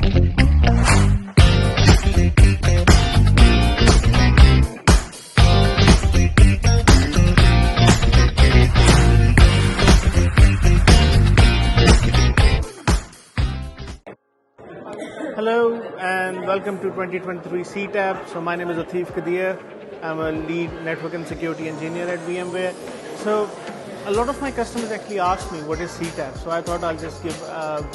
Hello and welcome to 2023 CTAB. So my name is Atif Kadir. I'm a lead network and security engineer at VMware. So a lot of my customers actually ask me what is CTAB. So I thought I'll just give a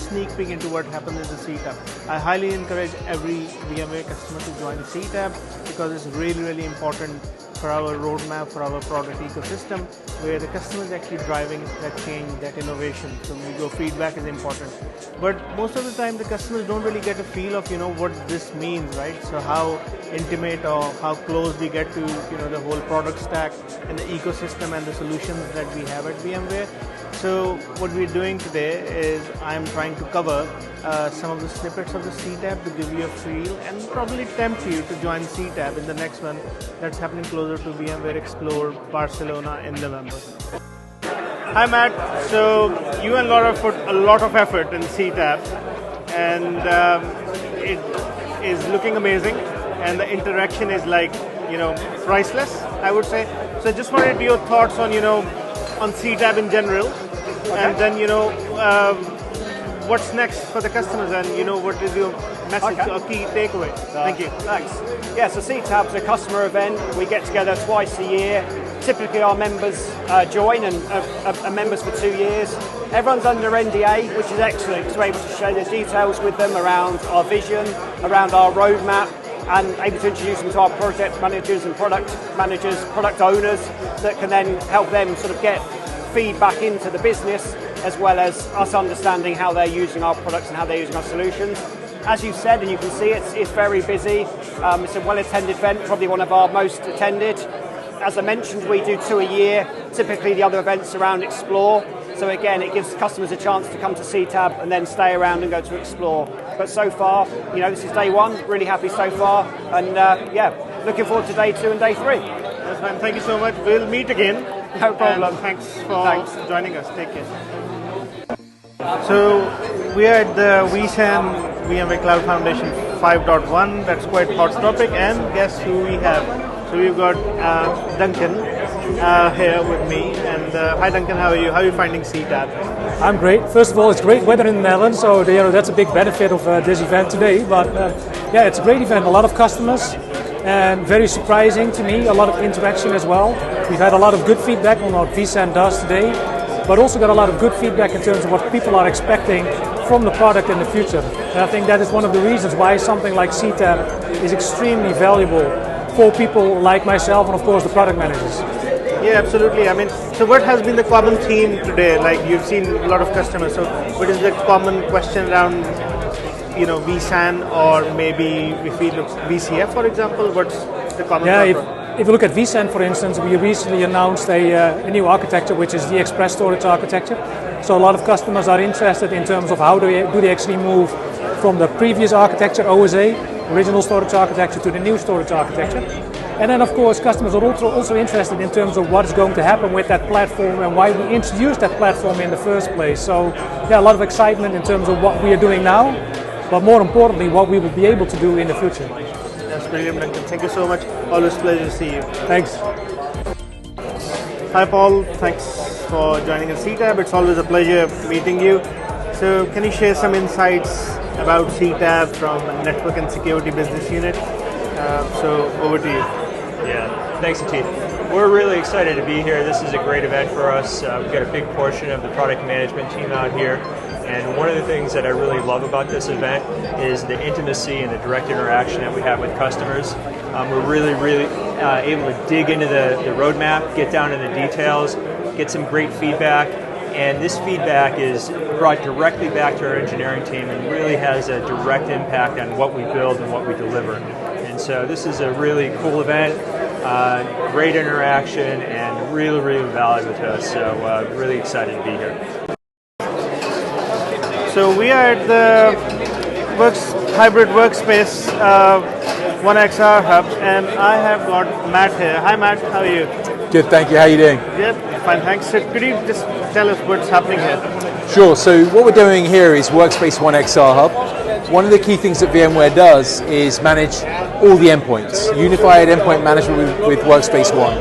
sneak peek into what happens in the CTAB. I highly encourage every VMware customer to join CTAB because it's really important for our roadmap, for our product ecosystem, where the customer is actually driving that change, that innovation. So your feedback is important. But most of the time, the customers don't really get a feel of what this means, right? So how intimate or how close we get to the whole product stack and the ecosystem and the solutions that we have at VMware. So what we're doing today is I'm trying to cover some of the snippets of the CTAB to give you a feel and probably tempt you to join CTAB in the next one that's happening closer to VMware Explore Barcelona in November. Hi Matt, so you and Laura put a lot of effort in CTAB and it is looking amazing and the interaction is like, priceless, I would say. So I just wanted your thoughts on, on CTAB in general, and then what's next for the customers, and what is your message or key takeaway? Thank you. Thanks. Yeah, so CTAB's a customer event. We get together twice a year. Typically our members join and are members for 2 years. Everyone's under NDA, which is excellent because we're able to share the details with them around our vision, around our roadmap, and able to introduce them to our project managers and product managers, product owners that can then help them sort of get feedback into the business, as well as us understanding how they're using our products and how they're using our solutions. As you said, and you can see it's very busy. It's a well-attended event, probably one of our most attended. As I mentioned, we do 2 a year. Typically the other events around Explore. So again, it gives customers a chance to come to CTAB and then stay around and go to Explore. But so far, this is day 1, really happy so far. And looking forward to day 2 and day 3. That's fine, thank you so much. We'll meet again. No problem. And thanks for joining us. Take care. So we are at the vSAN VMware Cloud Foundation 5.1. That's quite hot topic. And guess who we have? So we've got Duncan here with me. And hi Duncan, how are you? How are you finding CTAB? I'm great. First of all, it's great weather in the Netherlands, so that's a big benefit of this event today. But it's a great event. A lot of customers, and very surprising to me, a lot of interaction as well. We've had a lot of good feedback on what vSAN does today, but also got a lot of good feedback in terms of what people are expecting from the product in the future. And I think that is one of the reasons why something like CTAB is extremely valuable for people like myself and of course the product managers. Yeah, absolutely. I mean, so what has been the common theme today? Like you've seen a lot of customers, so what is the common question around vSAN, or maybe if we look VCF, for example, what's the common if you look at vSAN, for instance, we recently announced a new architecture, which is the Express Storage architecture. So a lot of customers are interested in terms of how do they actually move from the previous architecture, OSA, original storage architecture, to the new storage architecture. And then of course customers are also interested in terms of what is going to happen with that platform and why we introduced that platform in the first place. So a lot of excitement in terms of what we are doing now, but more importantly, what we will be able to do in the future. That's brilliant, Duncan. Thank you so much. Always a pleasure to see you. Thanks. Hi, Paul. Thanks for joining us, CTAB. It's always a pleasure meeting you. So can you share some insights about CTAB from Network and Security Business Unit? So over to you. Yeah, thanks, Atif. We're really excited to be here. This is a great event for us. We've got a big portion of the product management team out here. And one of the things that I really love about this event is the intimacy and the direct interaction that we have with customers. We're really able to dig into the roadmap, get down in the details, get some great feedback. And this feedback is brought directly back to our engineering team and really has a direct impact on what we build and what we deliver. And so this is a really cool event, great interaction, and really valuable to us. So really excited to be here. So we are at the hybrid workspace 1XR Hub, and I have got Matt here. Hi Matt, how are you? Good, thank you. How are you doing? Good, fine, thanks. So could you just tell us what's happening here? Sure, so what we're doing here is Workspace ONE XR Hub. One of the key things that VMware does is manage all the endpoints, unified endpoint management with Workspace ONE.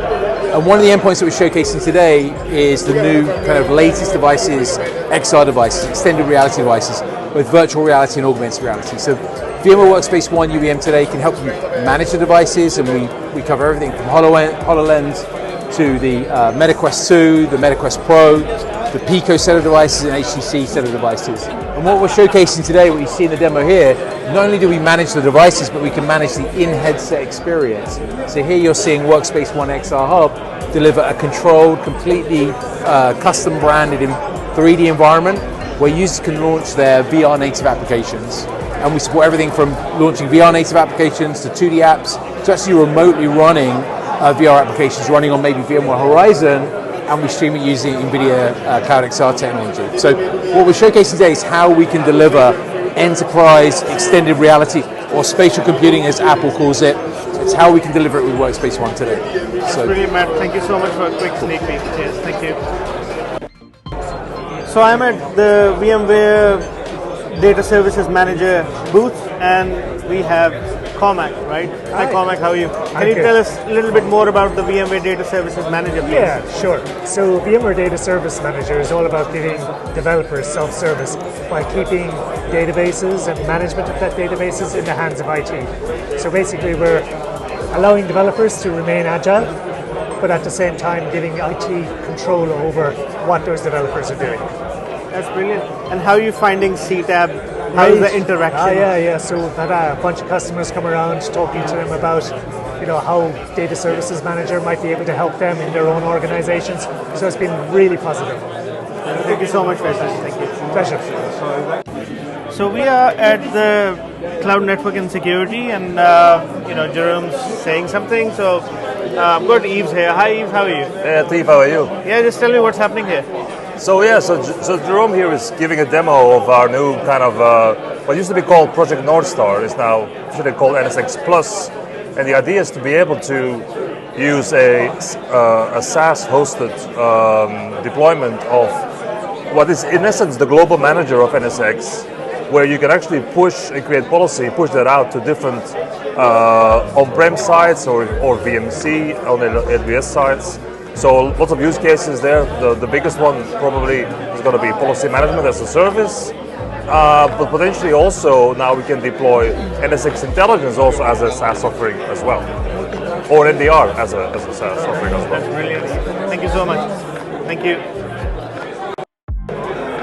And one of the endpoints that we're showcasing today is the new kind of latest devices, XR devices, extended reality devices, with virtual reality and augmented reality. So VMware Workspace ONE UEM today can help you manage the devices, and we cover everything from HoloLens to the MetaQuest 2, the MetaQuest Pro, the Pico set of devices and HTC set of devices. And what we're showcasing today, what you see in the demo here, not only do we manage the devices, but we can manage the in-headset experience. So here you're seeing Workspace ONE XR Hub deliver a controlled, completely custom branded in 3D environment where users can launch their VR native applications. And we support everything from launching VR native applications to 2D apps to actually remotely running VR applications running on maybe VMware Horizon, and we stream it using NVIDIA Cloud XR technology. So what we're showcasing today is how we can deliver enterprise extended reality, or spatial computing as Apple calls it. It's how we can deliver it with Workspace ONE today. That's brilliant, Matt. Thank you so much for a quick sneak peek. Cheers. Thank you. So I'm at the VMware Data Services Manager booth, and we have Cormac, right? Hi Cormac, how are you? Can you tell us a little bit more about the VMware Data Services Manager, please? Yeah, sure. So VMware Data Service Manager is all about giving developers self-service by keeping databases and management of that databases in the hands of IT. So basically we're allowing developers to remain agile, but at the same time giving IT control over what those developers are doing. That's brilliant. And how are you finding CTAB? How is the interaction? Yeah. So we've had a bunch of customers come around talking to them about, how Data Services Manager might be able to help them in their own organizations. So it's been really positive. Thank you so much, Festus. Thank you. Pleasure. So we are at the Cloud Network and Security, and Jerome's saying something. So I've got Yves here. Hi Yves, how are you? Hey Steve, how are you? Yeah, just tell me what's happening here. So Jerome here is giving a demo of our new kind of what used to be called Project North Star is now officially called NSX Plus, and the idea is to be able to use a SaaS hosted deployment of what is in essence the global manager of NSX, where you can actually push and create policy, push that out to different on-prem sites or VMC on the AWS sites. So lots of use cases there. The biggest one probably is going to be policy management as a service, but potentially also now we can deploy NSX Intelligence also as a SaaS offering as well, or NDR as a SaaS offering as well. That's brilliant. Thank you so much. Thank you.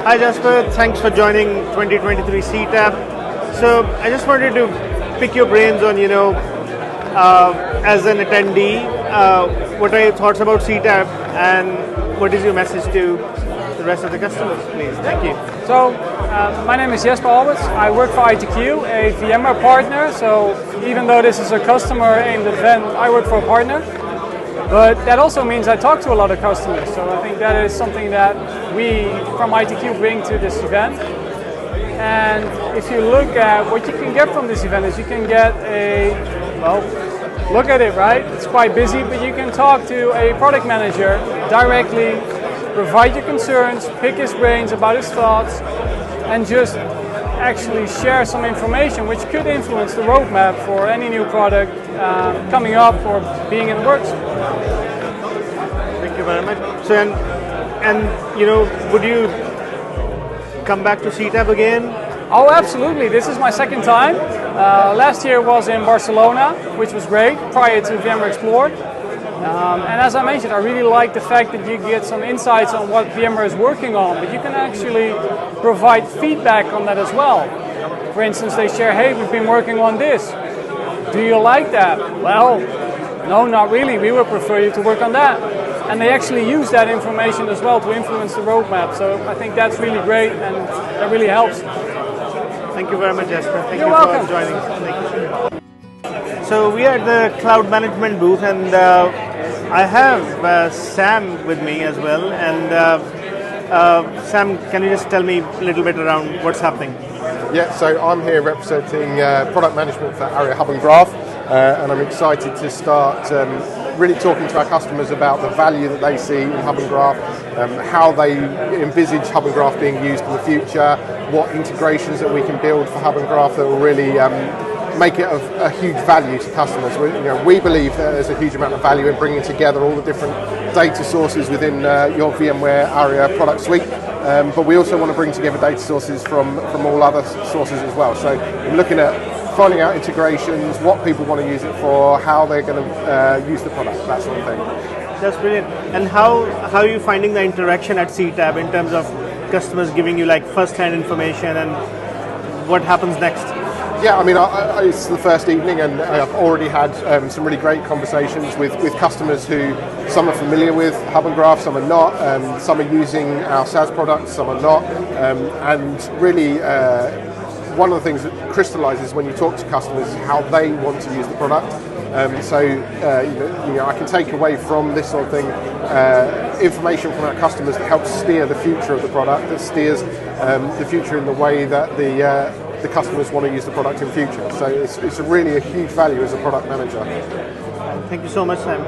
Hi Jasper, thanks for joining 2023 CTAB. So I just wanted to pick your brains on, as an attendee, what are your thoughts about CTAB and what is your message to the rest of the customers, please? Thank you. So, my name is Jesper Alberts. I work for ITQ, a VMware partner. So, even though this is a customer-aimed event, I work for a partner. But that also means I talk to a lot of customers. So, I think that is something that we from ITQ bring to this event. And if you look at what you can get from this event, is you can get look at it, right? It's quite busy, but you can talk to a product manager directly, provide your concerns, pick his brains about his thoughts, and just actually share some information which could influence the roadmap for any new product coming up or being in the works. Thank you very much. So, and would you come back to CTAB again? Oh, absolutely. This is my second time. Last year was in Barcelona, which was great, prior to VMware Explore. And as I mentioned, I really like the fact that you get some insights on what VMware is working on, but you can actually provide feedback on that as well. For instance, they share, hey, we've been working on this. Do you like that? Well, no, not really. We would prefer you to work on that. And they actually use that information as well to influence the roadmap. So I think that's really great, and that really helps. Thank you very much, Jasper. Thank You're you welcome. for joining. Thank you. So we are at the cloud management booth, and I have Sam with me as well. And Sam, can you just tell me a little bit around what's happening? Yeah, so I'm here representing product management for Area Hub and Graph, and I'm excited to start really talking to our customers about the value that they see in Hub and Graph, how they envisage Hub and Graph being used in the future, what integrations that we can build for Hub and Graph that will really make it of a huge value to customers. We believe that there's a huge amount of value in bringing together all the different data sources within your VMware ARIA product suite, but we also want to bring together data sources from all other sources as well. So we're looking at finding out integrations, what people want to use it for, how they're going to use the product, that sort of thing. That's brilliant. And how are you finding the interaction at CTAB in terms of customers giving you like first-hand information and what happens next? Yeah, I mean, it's the first evening, and I've already had some really great conversations with customers who, some are familiar with Hub and Graph, some are not, some are using our SaaS products, some are not, and really one of the things that crystallizes when you talk to customers is how they want to use the product. I can take away from this sort of thing information from our customers that helps steer the future of the product, that steers the future in the way that the customers want to use the product in future. So it's really a huge value as a product manager. Thank you so much, Sam.